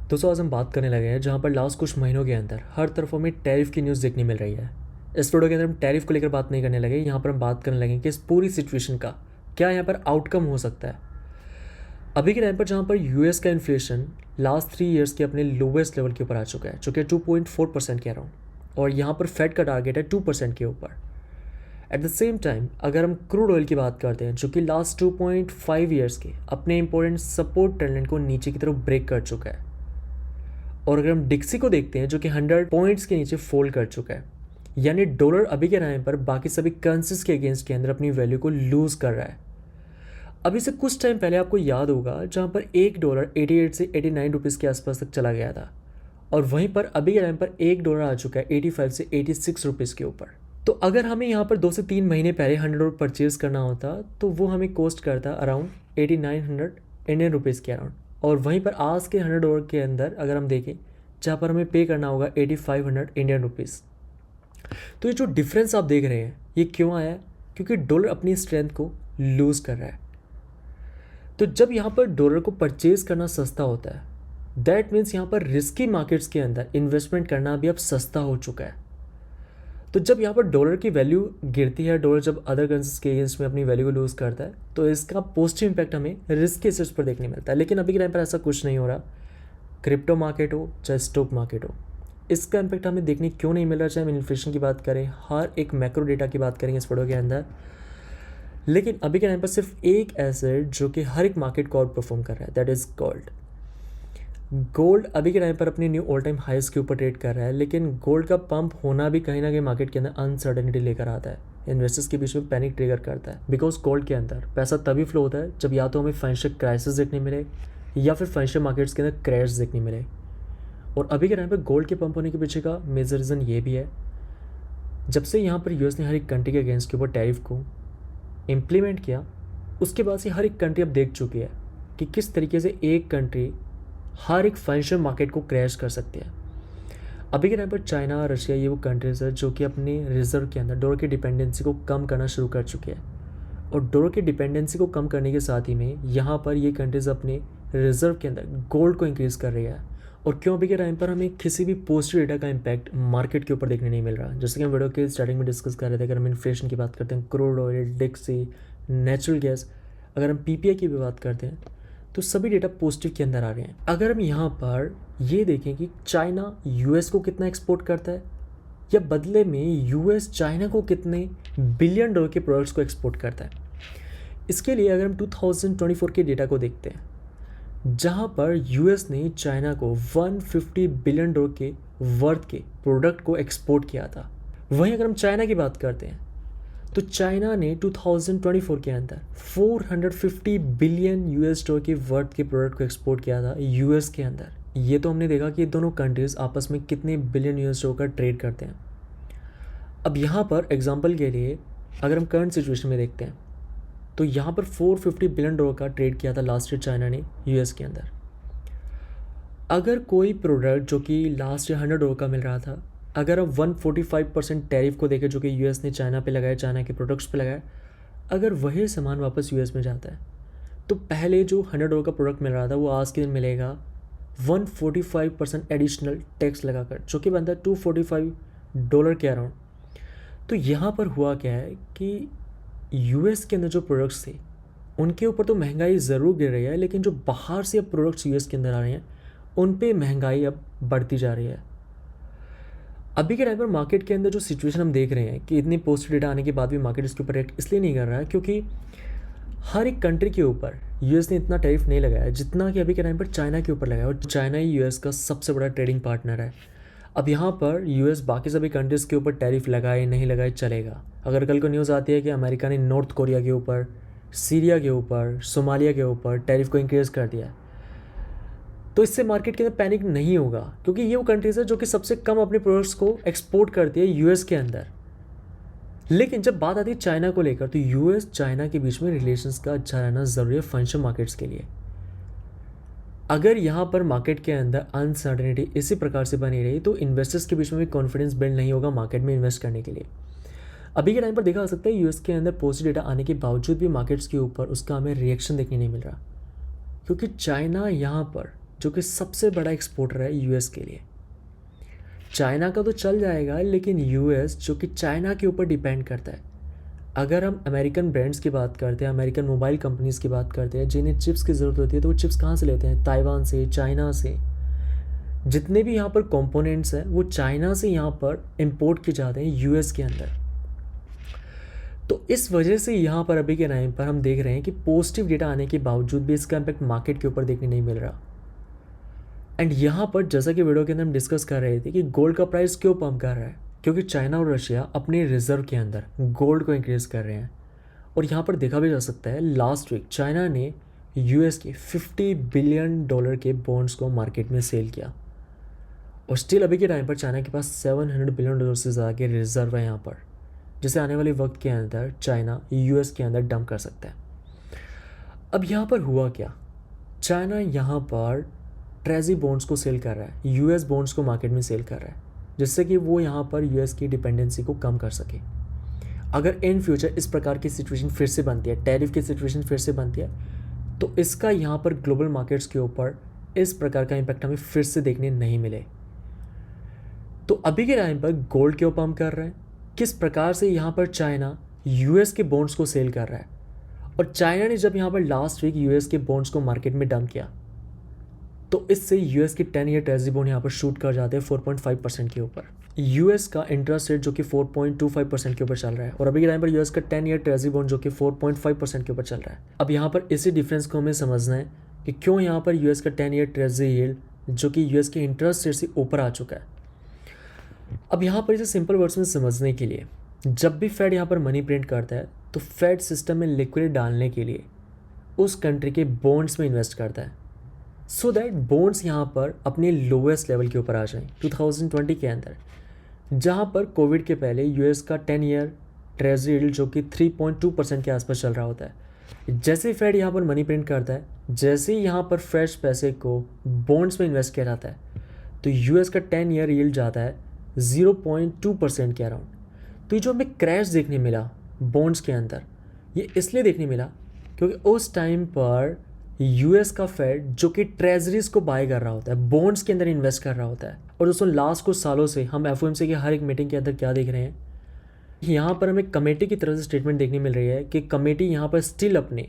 दोस्तों आज हम बात करने लगे हैं जहाँ पर लास्ट कुछ महीनों के अंदर हर तरफ हमें टैरिफ की न्यूज़ देखने मिल रही है। इस वीडियो के अंदर हम टैरिफ को लेकर बात नहीं करने लगे, यहाँ पर हम बात करने लगे कि इस पूरी सिचुएशन का क्या यहाँ पर आउटकम हो सकता है। अभी के टाइम पर जहाँ पर यूएस का इन्फ्लेशन लास्ट 3 ईयर्स के अपने लोवेस्ट लेवल के ऊपर आ चुका है, जो कि 2.4% के अराउंड, और यहाँ पर फेड का टारगेट है 2% के ऊपर। एट द सेम टाइम अगर हम क्रूड ऑयल की बात करते हैं जो कि लास्ट 2.5 ईयर्स के अपने इंपॉर्टेंट सपोर्ट ट्रेंड को नीचे की तरफ ब्रेक कर चुका है, और अगर हम डिक्सी को देखते हैं जो कि 100 पॉइंट्स के नीचे फोल्ड कर चुका है, यानी डॉलर अभी के टाइम पर बाकी सभी करेंसीज के अगेंस्ट के अंदर अपनी वैल्यू को लूज़ कर रहा है। अभी से कुछ टाइम पहले आपको याद होगा जहाँ पर $1 88 से 89 रुपीज़ के आसपास तक चला गया था, और वहीं पर अभी के टाइम पर $1 आ चुका है 85 से 86 रुपीज़ के ऊपर। तो अगर हमें यहाँ पर 2 से 3 महीने पहले $100 परचेज़ करना होता तो वो हमें कॉस्ट करता अराउंड 8900 इंडियन रुपीज़ के अराउंड, और वहीं पर आज के $100 के अंदर अगर हम देखें जहाँ पर हमें पे करना होगा 8500 इंडियन रुपीज़। तो ये जो डिफरेंस आप देख रहे हैं ये क्यों आया है? क्योंकि डॉलर अपनी स्ट्रेंथ को लूज़ कर रहा है। तो जब यहाँ पर डॉलर को परचेज़ करना सस्ता होता है, दैट मीन्स यहाँ पर रिस्की मार्केट्स के अंदर इन्वेस्टमेंट करना भी अब सस्ता हो चुका है। तो जब यहाँ पर डॉलर की वैल्यू गिरती है, डॉलर जब अदर करेंसीज के अगेंस्ट में अपनी वैल्यू को लूज़ करता है, तो इसका पॉजिटिव इंपैक्ट हमें रिस्क के एसेट्स पर देखने मिलता है। लेकिन अभी के टाइम पर ऐसा कुछ नहीं हो रहा। क्रिप्टो मार्केट हो चाहे स्टॉक मार्केट हो, इसका इंपैक्ट हमें देखने क्यों नहीं मिल रहा। चाहे हम इन्फ्लेशन की बात करें, हर एक मैक्रो डेटा की बात करेंगे इस वीडियो के अंदर, लेकिन अभी के टाइम पर सिर्फ एक एसेट जो कि हर एक मार्केट को आउट परफॉर्म कर रहा है, दैट इज़ गोल्ड। गोल्ड अभी के टाइम पर अपनी न्यू ऑल टाइम हाइस के ऊपर ट्रेड कर रहा है, लेकिन गोल्ड का पंप होना भी कहीं ना कहीं मार्केट के अंदर अनसर्टेनिटी लेकर आता है, इन्वेस्टर्स के बीच में पैनिक ट्रिगर करता है। बिकॉज गोल्ड के अंदर पैसा तभी फ्लो होता है जब या तो हमें फाइनेंशियल क्राइसिस देखने मिले या फिर फाइनेंशियल मार्केट्स के अंदर क्रैश देखने मिले। और अभी के टाइम पर गोल्ड के पंप होने के पीछे का मेजर रीज़न ये भी है, जब से यहाँ पर यूएस ने हर एक कंट्री के अगेंस्ट के ऊपर टैरिफ को इम्प्लीमेंट किया, उसके बाद से हर एक कंट्री अब देख चुकी है कि किस तरीके से एक कंट्री हर एक फाइनेंशियल मार्केट को क्रैश कर सकती है। अभी के टाइम पर चाइना, रशिया, ये वो कंट्रीज है जो कि अपने रिजर्व के अंदर डॉलर की डिपेंडेंसी को कम करना शुरू कर चुके हैं, और डॉलर की डिपेंडेंसी को कम करने के साथ ही में यहाँ पर ये कंट्रीज़ अपने रिजर्व के अंदर गोल्ड को इंक्रीज़ कर रही है। और क्यों अभी के टाइम पर हमें किसी भी पॉजिटिव डेटा का इम्पैक्ट मार्केट के ऊपर देखने नहीं मिल रहा। जैसे कि हम वीडियो के स्टार्टिंग में डिस्कस कर रहे थे, अगर हम इन्फ्लेशन की बात करते हैं, क्रूड ऑयल, डिक्सी, नेचुरल गैस, अगर हम पीपीआई की भी बात करते हैं, तो सभी डेटा पॉजिटिव के अंदर आ रहे हैं। अगर हम यहाँ पर ये देखें कि चाइना यूएस को कितना एक्सपोर्ट करता है, या बदले में यूएस चाइना को कितने बिलियन डॉलर के प्रोडक्ट्स को एक्सपोर्ट करता है, इसके लिए अगर हम 2024 के डेटा को देखते हैं, जहाँ पर यूएस ने चाइना को 150 बिलियन डॉलर के वर्थ के प्रोडक्ट को एक्सपोर्ट किया था। वहीं अगर हम चाइना की बात करते हैं तो चाइना ने 2024 के अंदर 450 बिलियन यूएस डॉलर के वर्थ के प्रोडक्ट को एक्सपोर्ट किया था यूएस के अंदर। ये तो हमने देखा कि दोनों कंट्रीज़ आपस में कितने बिलियन यूएस डॉलर का ट्रेड करते हैं। अब यहाँ पर एग्जांपल के लिए अगर हम करंट सिचुएशन में देखते हैं, तो यहाँ पर 450 बिलियन डॉलर का ट्रेड किया था लास्ट ईयर चाइना ने यूएस के अंदर। अगर कोई प्रोडक्ट जो कि लास्ट ईयर $100 का मिल रहा था, अगर अब 145% टैरिफ को देखें जो कि यूएस ने चाइना पे लगाया, चाइना के प्रोडक्ट्स पे लगाया, अगर वही सामान वापस यूएस में जाता है, तो पहले जो $100 का प्रोडक्ट मिल रहा था वो आज के दिन मिलेगा 145% एडिशनल टैक्स लगाकर, जो कि बनता है $245 के अराउंड। तो यहाँ पर हुआ क्या है कि यूएस के अंदर जो प्रोडक्ट्स थे उनके ऊपर तो महंगाई ज़रूर गिर रही है, लेकिन जो बाहर से अब प्रोडक्ट्स यूएस के अंदर आ रहे हैं उन पे महंगाई अब बढ़ती जा रही है। अभी के टाइम पर मार्केट के अंदर जो सिचुएशन हम देख रहे हैं कि इतनी पॉजिटिव डेटा आने के बाद भी मार्केट इसके ऊपर रिएक्ट इसलिए नहीं कर रहा है क्योंकि हर एक कंट्री के ऊपर यूएस ने इतना टैरिफ नहीं लगाया जितना कि अभी के टाइम पर चाइना के ऊपर लगाया, और चाइना ही यूएस का सबसे बड़ा ट्रेडिंग पार्टनर है। अब यहाँ पर यूएस बाकी सभी कंट्रीज़ के ऊपर टैरिफ लगाए नहीं लगाए चलेगा। अगर कल को न्यूज़ आती है कि अमेरिका ने नॉर्थ कोरिया के ऊपर, सीरिया के ऊपर, सोमालिया के ऊपर टैरिफ को इंक्रीज़ कर दिया, तो इससे मार्केट के अंदर पैनिक नहीं होगा, क्योंकि ये वो कंट्रीज़ है जो कि सबसे कम अपने प्रोडक्ट्स को एक्सपोर्ट करती है यूएस के अंदर। लेकिन जब बात आती है चाइना को लेकर, तो यूएस चाइना के बीच में रिलेशंस का अच्छा रहना ज़रूरी है फाइनेंशियल मार्केट्स के लिए। अगर यहाँ पर मार्केट के अंदर अनसर्टेनिटी इसी प्रकार से बनी रही तो इन्वेस्टर्स के बीच में भी कॉन्फिडेंस बिल्ड नहीं होगा मार्केट में इन्वेस्ट करने के लिए। अभी के टाइम पर देखा जा सकता है यूएस के अंदर पॉजिटिव डेटा आने के बावजूद भी मार्केट्स के ऊपर उसका हमें रिएक्शन देखने नहीं मिल रहा, क्योंकि चाइना यहाँ पर जो कि सबसे बड़ा एक्सपोर्टर है यूएस के लिए। चाइना का तो चल जाएगा, लेकिन यूएस जो कि चाइना के ऊपर डिपेंड करता है। अगर हम अमेरिकन ब्रांड्स की बात करते हैं, अमेरिकन मोबाइल कंपनीज़ की बात करते हैं, जिन्हें चिप्स की ज़रूरत होती है, तो वो चिप्स कहाँ से लेते हैं? ताइवान से, चाइना से। जितने भी यहाँ पर कंपोनेंट्स हैं वो चाइना से यहाँ पर इंपोर्ट किए जाते हैं यूएस के अंदर। तो इस वजह से यहाँ पर अभी के टाइम पर हम देख रहे हैं कि पॉजिटिव डेटा आने के बावजूद भी इसका इम्पैक्ट मार्केट के ऊपर देखने नहीं मिल रहा। एंड यहाँ पर जैसा कि वीडियो के अंदर हम डिस्कस कर रहे थे कि गोल्ड का प्राइस क्यों पंप कर रहा है, क्योंकि चाइना और रशिया अपने रिजर्व के अंदर गोल्ड को इंक्रीज़ कर रहे हैं। और यहाँ पर देखा भी जा सकता है, लास्ट वीक चाइना ने यूएस के $50 बिलियन के बॉन्ड्स को मार्केट में सेल किया। और स्टिल अभी के टाइम पर चाइना के पास $700 बिलियन से ज़्यादा के रिजर्व है यहाँ पर, जिसे आने वाले वक्त के अंदर चाइना यूएस के अंदर डंप कर सकता है। अब यहाँ पर हुआ क्या, चाइना यहाँ पर ट्रेजरी बॉन्ड्स को सेल कर रहा है, यूएस बॉन्ड्स को मार्केट में सेल कर रहा है, जिससे कि वो यहाँ पर यूएस की डिपेंडेंसी को कम कर सके। अगर इन फ्यूचर इस प्रकार की सिचुएशन फिर से बनती है, टैरिफ की सिचुएशन फिर से बनती है, तो इसका यहाँ पर ग्लोबल मार्केट्स के ऊपर इस प्रकार का इम्पैक्ट हमें फिर से देखने नहीं मिले। तो अभी के टाइम पर गोल्ड क्यों पंप कर रहा है, किस प्रकार से यहाँ पर चाइना यूएस के बॉन्ड्स को सेल कर रहा है, और चाइना ने जब यहाँ पर लास्ट वीक यूएस के बॉन्ड्स को मार्केट में डंप किया, तो इससे यूएस की 10 ईयर ट्रेजरी बॉन्ड यहाँ पर शूट कर जाते हैं 4.5% के ऊपर। यूएस का इंटरेस्ट रेट जो कि 4.25% के ऊपर चल रहा है, और अभी के टाइम पर यूएस का 10 ईयर ट्रेजरी बॉन्ड जो कि 4.5% के ऊपर चल रहा है। अब यहाँ पर इसी डिफरेंस को हमें समझना है कि क्यों यहाँ पर यूएस का 10 ईयर ट्रेजरी यील्ड जो कि यूएस के इंटरेस्ट रेट से ऊपर आ चुका है। अब यहाँ पर इसे सिंपल वर्ड्स में समझने के लिए, जब भी फेड यहाँ पर मनी प्रिंट करता है, तो फेड सिस्टम में लिक्विड डालने के लिए उस कंट्री के बॉन्ड्स में इन्वेस्ट करता है, सो दैट बॉन्ड्स यहाँ पर अपने लोवेस्ट लेवल के ऊपर आ जाएं। 2020 के अंदर जहाँ पर कोविड के पहले यूएस का 10 ईयर ट्रेजरी यील्ड जो कि 3.2% के आसपास चल रहा होता है, जैसे फेड यहाँ पर मनी प्रिंट करता है, जैसे ही यहाँ पर फ्रेश पैसे को बॉन्ड्स में इन्वेस्ट किया जाता है, तो यूएस का 10 ईयर यील्ड जाता है 0.2% के अराउंड। तो ये जो हमें क्रैश देखने मिला बॉन्ड्स के अंदर, ये इसलिए देखने मिला क्योंकि उस टाइम पर यूएस का फेड जो कि ट्रेजरीज को बाय कर रहा होता है, बॉन्ड्स के अंदर इन्वेस्ट कर रहा होता है। और दोस्तों लास्ट कुछ सालों से हम एफओएमसी की हर एक मीटिंग के अंदर क्या देख रहे हैं, यहाँ पर हमें कमेटी की तरफ से स्टेटमेंट देखने मिल रही है कि कमेटी यहाँ पर स्टिल अपने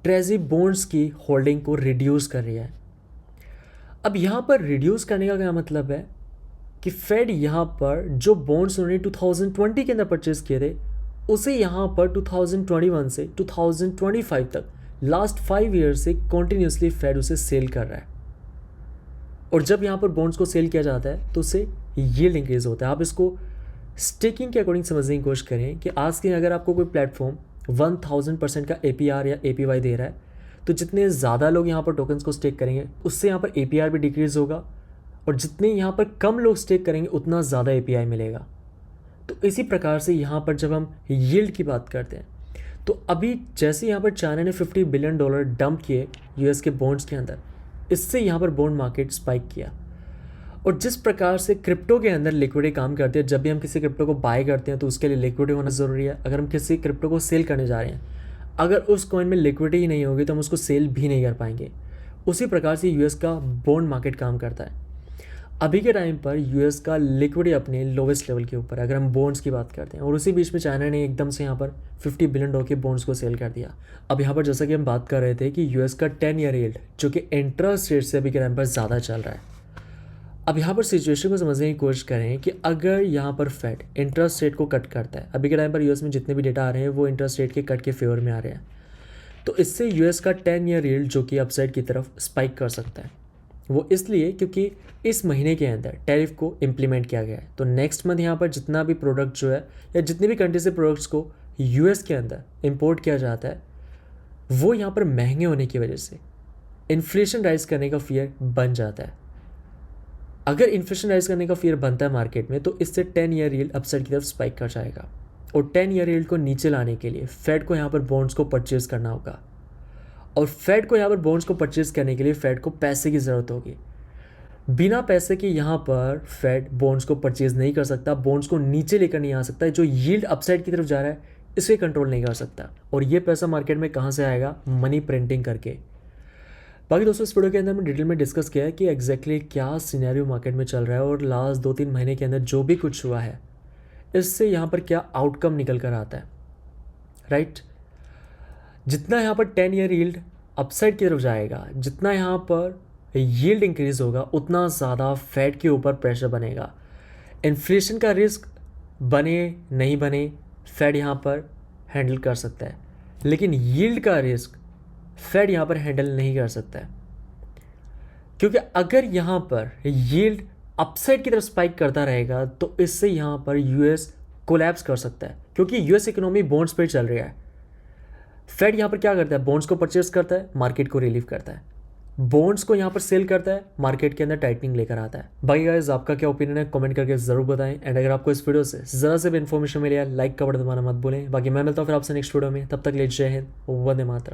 ट्रेजरी बॉन्ड्स की होल्डिंग को रिड्यूस कर रही है। अब यहाँ पर रिड्यूस करने का क्या मतलब है कि फेड यहाँ पर जो बॉन्ड्स उन्होंने 2020 के अंदर परचेज किए थे, उसे यहाँ पर 2021 से 2025 तक लास्ट 5 ईयर से कॉन्टिन्यूसली फेड उसे सेल कर रहा है। और जब यहाँ पर बॉन्ड्स को सेल किया जाता है तो उससे यील्ड इंक्रीज होता है। आप इसको स्टेकिंग के अकॉर्डिंग समझने की कोशिश करें कि आज के अगर आपको कोई प्लेटफॉर्म 1000% का APR या APY दे रहा है, तो जितने ज़्यादा लोग यहाँ पर टोकन्स को स्टेक करेंगे, उससे यहाँ पर APR भी डिक्रीज होगा, और जितने यहाँ पर कम लोग स्टेक करेंगे उतना ज़्यादा API मिलेगा। तो इसी प्रकार से यहाँ पर जब हम यील्ड की बात करते हैं, तो अभी जैसे यहाँ पर चाइना ने $50 बिलियन डंप किए यूएस के बॉन्ड्स के अंदर, इससे यहाँ पर बॉन्ड मार्केट स्पाइक किया। और जिस प्रकार से क्रिप्टो के अंदर लिक्विडिटी काम करती है, जब भी हम किसी क्रिप्टो को बाय करते हैं तो उसके लिए लिक्विडिटी होना ज़रूरी है। अगर हम किसी क्रिप्टो को सेल करने जा रहे हैं, अगर उस कॉइन में लिक्विडिटी ही नहीं होगी तो हम उसको सेल भी नहीं कर पाएंगे। उसी प्रकार से यूएस का बॉन्ड मार्केट काम करता है। अभी के टाइम पर यूएस का लिक्विडिटी अपने लोवेस्ट लेवल के ऊपर, अगर हम बॉन्ड्स की बात करते हैं, और उसी बीच में चाइना ने एकदम से यहाँ पर $50 बिलियन के बॉन्ड्स को सेल कर दिया। अब यहाँ पर जैसा कि हम बात कर रहे थे कि यूएस का 10 ईयर यील्ड जो कि इंटरेस्ट रेट से अभी के टाइम पर ज़्यादा चल रहा है। अब यहाँ पर सिचुएशन को समझने की कोशिश करें कि अगर यहाँ पर फेड इंटरेस्ट रेट को कट करता है, अभी के टाइम पर यूएस में जितने भी डेटा आ रहे हैं वो इंटरेस्ट रेट के कट के फेवर में आ रहे हैं, तो इससे यूएस का 10 ईयर यील्ड जो कि अपसाइड की तरफ स्पाइक कर सकता है। वो इसलिए क्योंकि इस महीने के अंदर टैरिफ को इम्प्लीमेंट किया गया है। तो नेक्स्ट मंथ यहाँ पर जितना भी प्रोडक्ट जो है या जितनी भी कंट्री से प्रोडक्ट्स को यूएस के अंदर इंपोर्ट किया जाता है, वो यहाँ पर महंगे होने की वजह से इन्फ्लेशन राइज करने का फियर बन जाता है। अगर इन्फ्लेशन राइज करने का फियर बनता है मार्केट में, तो इससे 10 ईयर यील्ड अपसाइड की तरफ स्पाइक कर जाएगा। और 10 ईयर यील्ड को नीचे लाने के लिए फेड को यहाँ पर बॉन्ड्स को परचेज करना होगा, और फेड को यहाँ पर बॉन्ड्स को परचेज करने के लिए फेड को पैसे की ज़रूरत होगी। बिना पैसे के यहाँ पर फेड बॉन्ड्स को परचेज नहीं कर सकता, बॉन्ड्स को नीचे लेकर नहीं आ सकता, जो यील्ड अपसाइड की तरफ जा रहा है इसे कंट्रोल नहीं कर सकता। और ये पैसा मार्केट में कहाँ से आएगा? मनी प्रिंटिंग करके। बाकी दोस्तों इस वीडियो के अंदर हमने डिटेल में डिस्कस किया है कि एग्जैक्टली क्या सिनेरियो मार्केट में चल रहा है और लास्ट 2-3 महीने के अंदर जो भी कुछ हुआ है इससे यहाँ पर क्या आउटकम निकल कर आता है, राइट। जितना यहाँ पर 10 ईयर यील्ड अपसाइड की तरफ जाएगा, जितना यहाँ पर यील्ड इंक्रीज होगा, उतना ज़्यादा फेड के ऊपर प्रेशर बनेगा। इन्फ्लेशन का रिस्क बने नहीं बने फेड यहाँ पर हैंडल कर सकता है, लेकिन यील्ड का रिस्क फेड यहाँ पर हैंडल नहीं कर सकता है, क्योंकि अगर यहाँ पर यील्ड अपसाइड की तरफ स्पाइक करता रहेगा तो इससे यहाँ पर यूएस कोलैप्स कर सकता है, क्योंकि यूएस इकोनॉमी बॉन्ड्स पे चल रही है। फेड यहाँ पर क्या करता है, बॉन्ड्स को परचेस करता है, मार्केट को रिलीव करता है, बॉन्ड्स को यहाँ पर सेल करता है, मार्केट के अंदर टाइटनिंग लेकर आता है। बाकी गाइस आपका क्या ओपिनियन है कमेंट करके जरूर बताएं, एंड अगर आपको इस वीडियो से जरा से भी इन्फॉर्मेशन मिली है लाइक का बटन दबाना मत भूलें। बाकी मैं मिलता हूँ फिर आपसे नेक्स्ट वीडियो में, तब तक ले जय हिंद, वंदे मातरम।